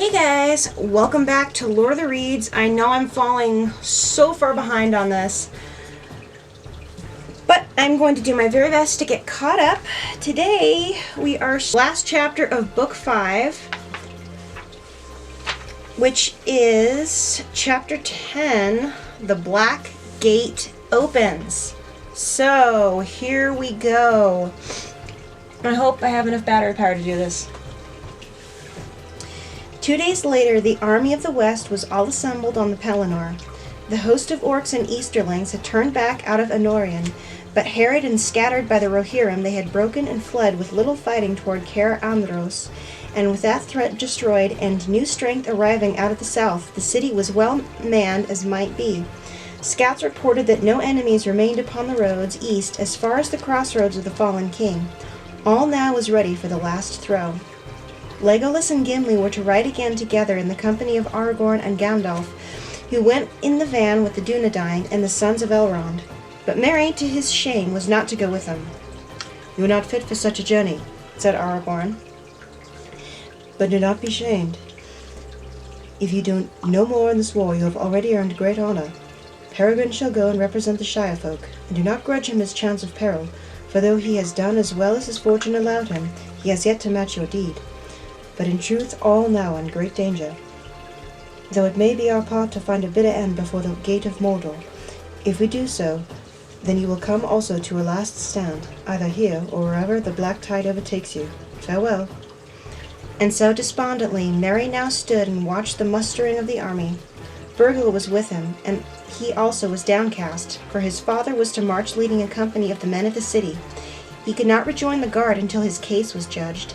Hey guys, welcome back to Lord of the Reads. I know I'm falling so far behind on this, but I'm going to do my very best to get caught up. Today we are last chapter of book 5, which is chapter 10, The Black Gate Opens. So here we go. I hope I have enough battery power to do this. 2 days later, the army of the West was all assembled on the Pelennor. The host of orcs and Easterlings had turned back out of Anorion, but harried and scattered by the Rohirrim, they had broken and fled with little fighting toward Caer Andros, and with that threat destroyed and new strength arriving out of the south, the city was well manned as might be. Scouts reported that no enemies remained upon the roads east as far as the crossroads of the fallen king. All now was ready for the last throw. Legolas and Gimli were to ride again together in the company of Aragorn and Gandalf, who went in the van with the Dunedain and the sons of Elrond. But Merry, to his shame, was not to go with them. "You are not fit for such a journey," said Aragorn. "But do not be shamed. If you do no more in this war, you have already earned great honor. Peregrine shall go and represent the Shire folk, and do not grudge him his chance of peril, for though he has done as well as his fortune allowed him, he has yet to match your deed. But in truth all now in great danger. Though it may be our part to find a bitter end before the gate of Mordor. If we do so, then you will come also to a last stand, either here or wherever the black tide overtakes you. Farewell." And so despondently Merry now stood and watched the mustering of the army. Burgle was with him, and he also was downcast, for his father was to march leading a company of the men of the city. He could not rejoin the guard until his case was judged.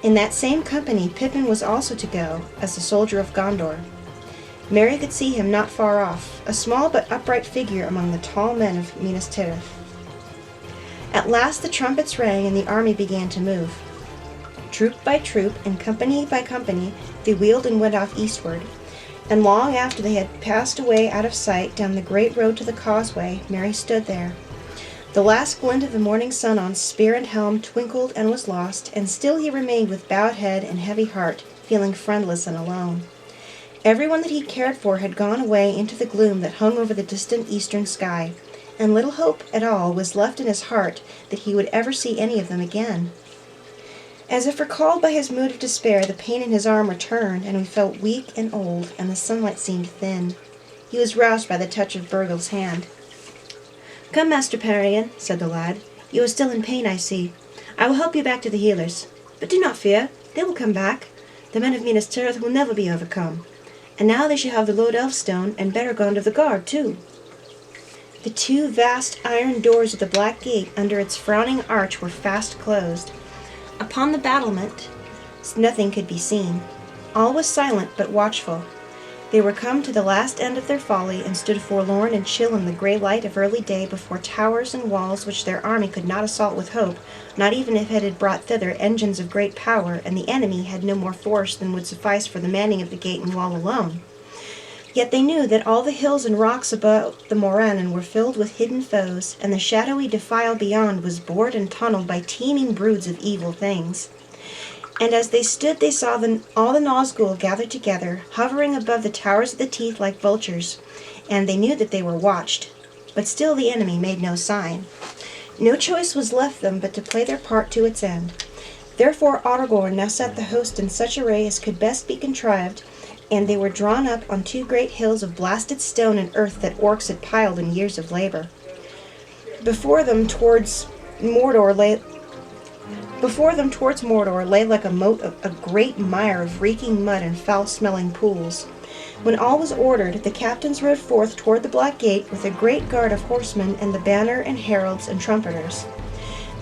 In that same company Pippin was also to go, as the soldier of Gondor. Merry could see him not far off, a small but upright figure among the tall men of Minas Tirith. At last the trumpets rang and the army began to move. Troop by troop and company by company they wheeled and went off eastward, and long after they had passed away out of sight down the great road to the causeway, Merry stood there. The last glint of the morning sun on spear and helm twinkled and was lost, and still he remained with bowed head and heavy heart, feeling friendless and alone. Everyone that he cared for had gone away into the gloom that hung over the distant eastern sky, and little hope at all was left in his heart that he would ever see any of them again. As if recalled by his mood of despair, the pain in his arm returned, and he felt weak and old, and the sunlight seemed thin. He was roused by the touch of Burgle's hand. "Come, Master Peregrine," said the lad. "You are still in pain, I see. I will help you back to the healers. But do not fear, they will come back. The men of Minas Tirith will never be overcome. And now they shall have the Lord Elfstone and Beregond of the Guard, too." The two vast iron doors of the Black Gate under its frowning arch were fast closed. Upon the battlement nothing could be seen. All was silent but watchful. They were come to the last end of their folly, and stood forlorn and chill in the grey light of early day before towers and walls which their army could not assault with hope, not even if it had brought thither engines of great power, and the enemy had no more force than would suffice for the manning of the gate and wall alone. Yet they knew that all the hills and rocks about the Morannon were filled with hidden foes, and the shadowy defile beyond was bored and tunneled by teeming broods of evil things. And as they stood they saw all the Nazgul gathered together, hovering above the towers of the Teeth like vultures, and they knew that they were watched. But still the enemy made no sign. No choice was left them but to play their part to its end. Therefore Aragorn now set the host in such array as could best be contrived, and they were drawn up on two great hills of blasted stone and earth that orcs had piled in years of labor. Before them towards Mordor lay like a moat a great mire of reeking mud and foul-smelling pools. When all was ordered, the captains rode forth toward the Black Gate with a great guard of horsemen and the banner and heralds and trumpeters.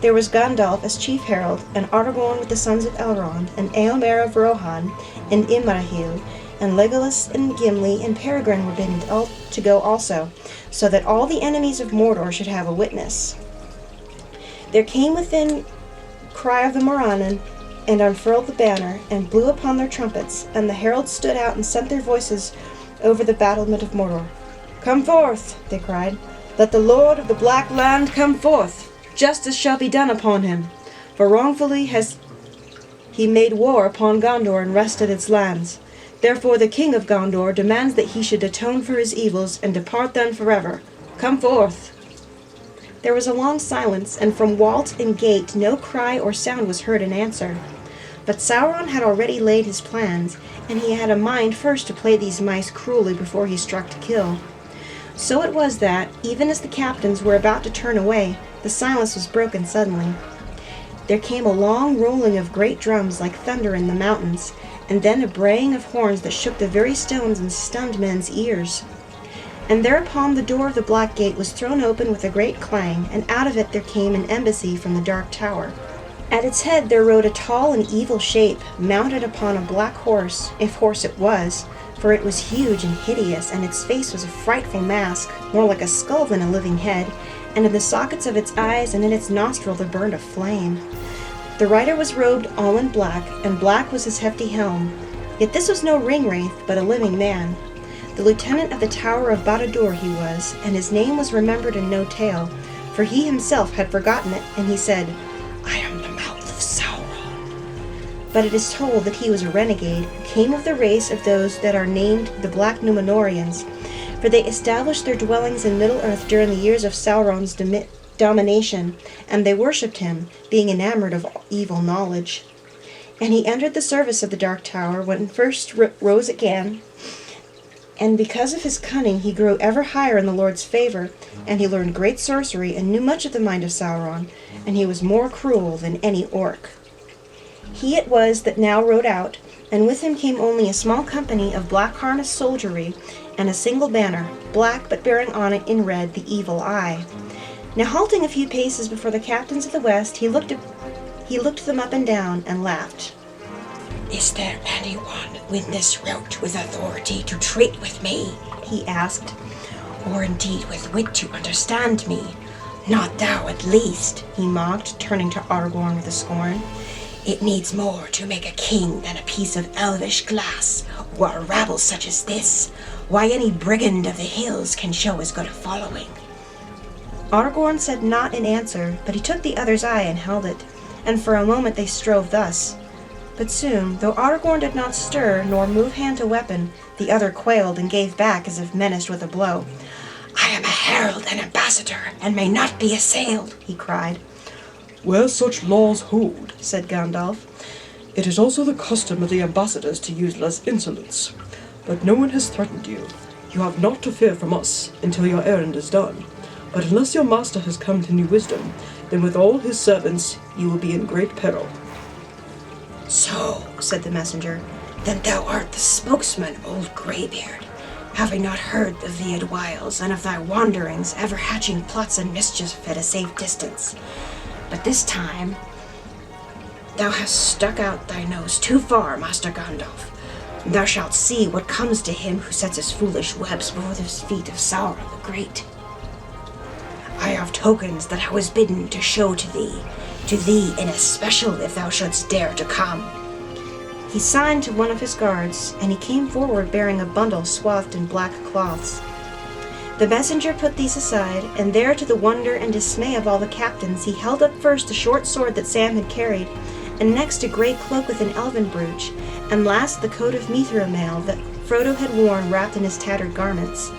There was Gandalf as chief herald, and Aragorn with the sons of Elrond, and Eomer of Rohan, and Imrahil, and Legolas and Gimli and Peregrine were bidden to go also, so that all the enemies of Mordor should have a witness. There came within cry of the Morannon, and unfurled the banner, and blew upon their trumpets, and the heralds stood out and sent their voices over the battlement of Mordor. "Come forth," they cried. "Let the Lord of the Black Land come forth. Justice shall be done upon him, for wrongfully has He made war upon Gondor and wrested its lands. Therefore the king of Gondor demands that he should atone for his evils and depart then forever. Come forth!" There was a long silence, and from vault and gate no cry or sound was heard in answer. But Sauron had already laid his plans, and he had a mind first to play these mice cruelly before he struck to kill. So it was that, even as the captains were about to turn away, the silence was broken suddenly. There came a long rolling of great drums like thunder in the mountains, and then a braying of horns that shook the very stones and stunned men's ears. And thereupon the door of the black gate was thrown open with a great clang, and out of it there came an embassy from the dark tower. At its head there rode a tall and evil shape, mounted upon a black horse, if horse it was, for it was huge and hideous, and its face was a frightful mask, more like a skull than a living head, and in the sockets of its eyes and in its nostril there burned a flame. The rider was robed all in black, and black was his hefty helm. Yet this was no ring-wraith, but a living man. The lieutenant of the Tower of Barad-dûr he was, and his name was remembered in no tale, for he himself had forgotten it, and he said, "I am the mouth of Sauron." But it is told that he was a renegade, who came of the race of those that are named the Black Númenóreans, for they established their dwellings in Middle-earth during the years of Sauron's domination, and they worshipped him, being enamored of evil knowledge. And he entered the service of the Dark Tower when first rose again, and because of his cunning he grew ever higher in the Lord's favor, and he learned great sorcery and knew much of the mind of Sauron, and he was more cruel than any orc. He it was that now rode out, and with him came only a small company of black-harnessed soldiery, and a single banner, black but bearing on it in red the evil eye. Now halting a few paces before the captains of the West, he looked them up and down, and laughed. "Is there anyone in this rout with authority to treat with me?" he asked. "Or indeed with wit to understand me? Not thou at least," he mocked, turning to Aragorn with a scorn. "It needs more to make a king than a piece of elvish glass, or a rabble such as this. Why, any brigand of the hills can show as good a following." Aragorn said naught in answer, but he took the other's eye and held it, and for a moment they strove thus. But soon, though Aragorn did not stir nor move hand to weapon, the other quailed and gave back as if menaced with a blow. "I am a herald and ambassador, and may not be assailed," he cried. "Where such laws hold," said Gandalf, "it is also the custom of the ambassadors to use less insolence. But no one has threatened you. You have naught to fear from us until your errand is done. But unless your master has come to new wisdom, then with all his servants you will be in great peril." "So," said the messenger, "then thou art the spokesman, old greybeard, having not heard of thy wiles and of thy wanderings, ever hatching plots and mischief at a safe distance. But this time thou hast stuck out thy nose too far, Master Gandalf. Thou shalt see what comes to him who sets his foolish webs before the feet of Sauron the Great. I have tokens that I was bidden to show to thee in especial if thou shouldst dare to come." He signed to one of his guards, and he came forward bearing a bundle swathed in black cloths. The messenger put these aside, and there, to the wonder and dismay of all the captains, he held up first the short sword that Sam had carried, and next a grey cloak with an elven brooch, and last the coat of Mithril that Frodo had worn wrapped in his tattered garments.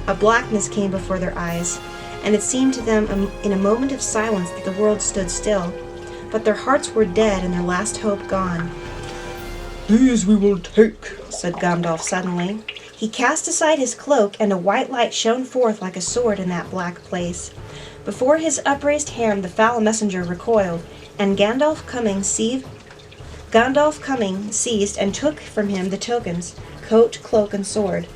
A blackness came before their eyes, and it seemed to them in a moment of silence that the world stood still, but their hearts were dead and their last hope gone. "These we will take," said Gandalf suddenly. He cast aside his cloak, and a white light shone forth like a sword in that black place. Before his upraised hand the foul messenger recoiled, and Gandalf coming seized and took from him the tokens, coat, cloak, and sword.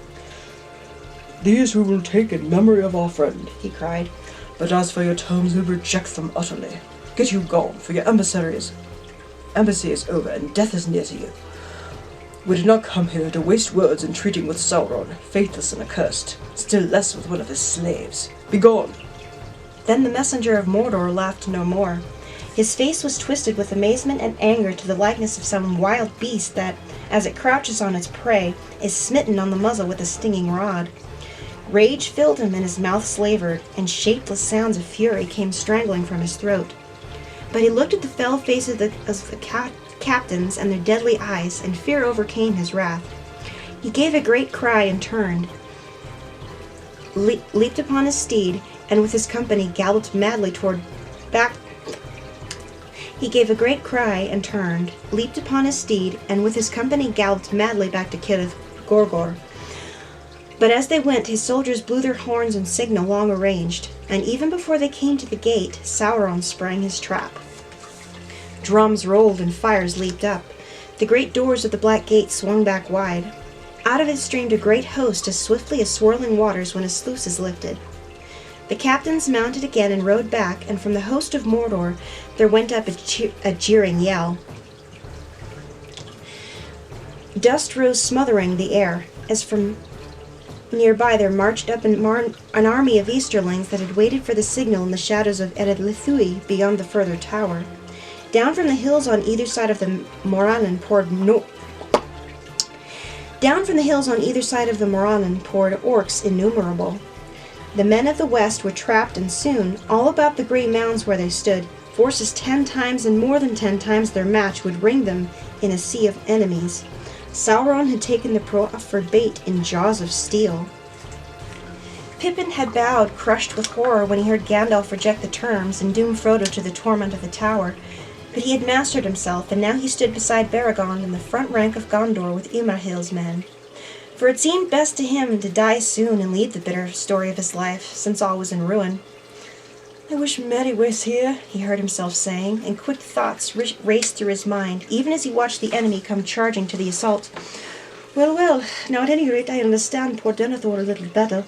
"These we will take in memory of our friend," he cried. "but as for your terms, we reject them utterly. Get you gone, for your embassy is over, and death is near to you. We did not come here to waste words in treating with Sauron, faithless and accursed, still less with one of his slaves. Begone!" Then the messenger of Mordor laughed no more. His face was twisted with amazement and anger to the likeness of some wild beast that, as it crouches on its prey, is smitten on the muzzle with a stinging rod. Rage filled him and his mouth slavered, and shapeless sounds of fury came strangling from his throat. But he looked at the fell face of the captains and their deadly eyes, and fear overcame his wrath. He gave a great cry and turned, leaped upon his steed, and with his company galloped madly back. He gave a great cry and turned, leaped upon his steed, and with his company galloped madly back to Kirith Gorgor. But as they went, his soldiers blew their horns in signal long arranged, and even before they came to the gate, Sauron sprang his trap. Drums rolled and fires leaped up. The great doors of the black gate swung back wide. Out of it streamed a great host as swiftly as swirling waters when a sluice is lifted. The captains mounted again and rode back, and from the host of Mordor there went up a jeering yell. Dust rose smothering the air, as from nearby there marched up an army of Easterlings that had waited for the signal in the shadows of Ered Lithui beyond the further tower. Down from the hills on either side of the Morannon poured orcs innumerable. The men of the west were trapped, and soon, all about the grey mounds where they stood, forces 10 times and more than 10 times their match would ring them in a sea of enemies. Sauron had taken the proffered bait in jaws of steel. Pippin had bowed, crushed with horror, when he heard Gandalf reject the terms and doom Frodo to the torment of the tower. But he had mastered himself, and now he stood beside Beregond in the front rank of Gondor with Imrahil's men. For it seemed best to him to die soon and leave the bitter story of his life, since all was in ruin. "I wish Merry was here," he heard himself saying, and quick thoughts raced through his mind, even as he watched the enemy come charging to the assault. Well, now at any rate I understand poor Denethor a little better.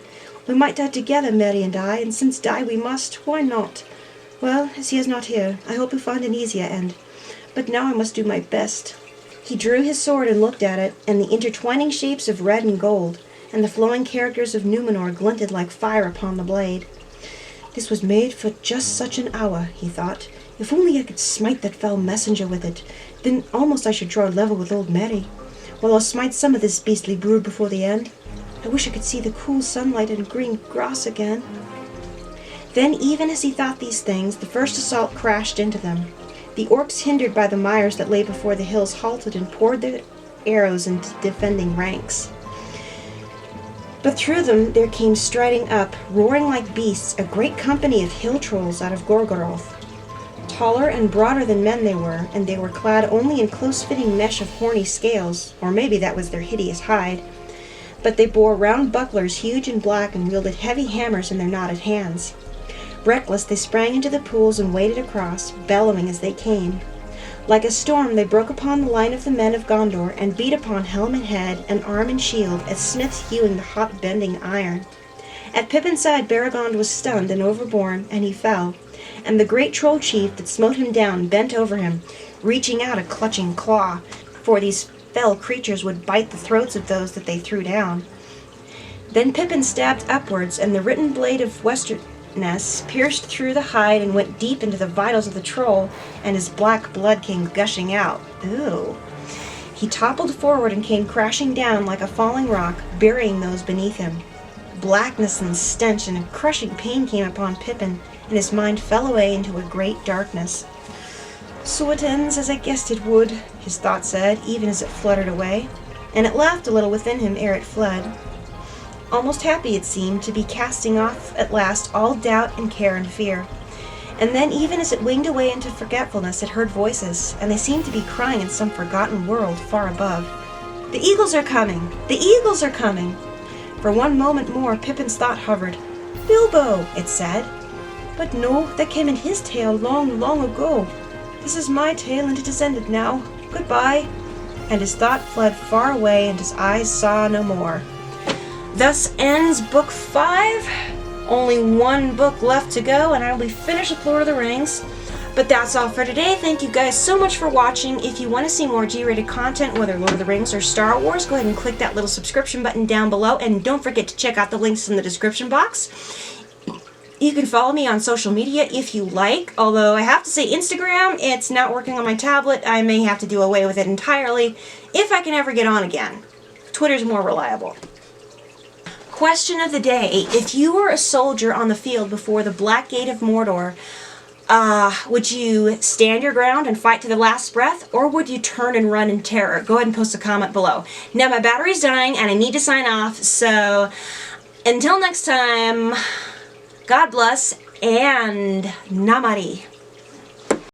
We might die together, Merry and I, and since die we must, why not? Well, as he is not here, I hope we find an easier end. But now I must do my best." He drew his sword and looked at it, and the intertwining shapes of red and gold, and the flowing characters of Numenor glinted like fire upon the blade. "This was made for just such an hour," he thought. "If only I could smite that foul messenger with it, then almost I should draw level with old Merry. Well, I'll smite some of this beastly brood before the end. I wish I could see the cool sunlight and green grass again." Then, even as he thought these things, the first assault crashed into them. The orcs, hindered by the mires that lay before the hills, halted and poured their arrows into defending ranks. But through them there came striding up, roaring like beasts, a great company of hill trolls out of Gorgoroth. Taller and broader than men they were, and they were clad only in close-fitting mesh of horny scales, or maybe that was their hideous hide. But they bore round bucklers huge and black and wielded heavy hammers in their knotted hands. Reckless, they sprang into the pools and waded across, bellowing as they came. Like a storm, they broke upon the line of the men of Gondor and beat upon helm and head and arm and shield as smiths hewing the hot bending iron. At Pippin's side, Beregond was stunned and overborne, and he fell, and the great troll chief that smote him down bent over him, reaching out a clutching claw, for these fell creatures would bite the throats of those that they threw down. Then Pippin stabbed upwards, and the written blade of Westerness pierced through the hide and went deep into the vitals of the troll, and his black blood came gushing out. Ooh. He toppled forward and came crashing down like a falling rock, burying those beneath him. Blackness and stench and a crushing pain came upon Pippin, and his mind fell away into a great darkness. "So it ends as I guessed it would," his thought said, even as it fluttered away, and it laughed a little within him ere it fled. Almost happy it seemed to be casting off at last all doubt and care and fear. And then, even as it winged away into forgetfulness, it heard voices, and they seemed to be crying in some forgotten world far above. "The eagles are coming! The eagles are coming!" For one moment more, Pippin's thought hovered. "Bilbo," it said. But no, that came in his tale long, long ago. This is my tale, and it is ended now. Goodbye. And his thought fled far away, and his eyes saw no more. Thus ends Book 5. Only one book left to go, and I'll be finished with Lord of the Rings. But that's all for today. Thank you guys so much for watching. If you want to see more G-rated content, whether Lord of the Rings or Star Wars, go ahead and click that little subscription button down below. And don't forget to check out the links in the description box. You can follow me on social media if you like, although I have to say Instagram, it's not working on my tablet. I may have to do away with it entirely if I can ever get on again. Twitter's more reliable. Question of the day. If you were a soldier on the field before the Black Gate of Mordor, Would you stand your ground and fight to the last breath, or would you turn and run in terror? Go ahead and post a comment below. Now my battery's dying and I need to sign off, so until next time, God bless and Namari.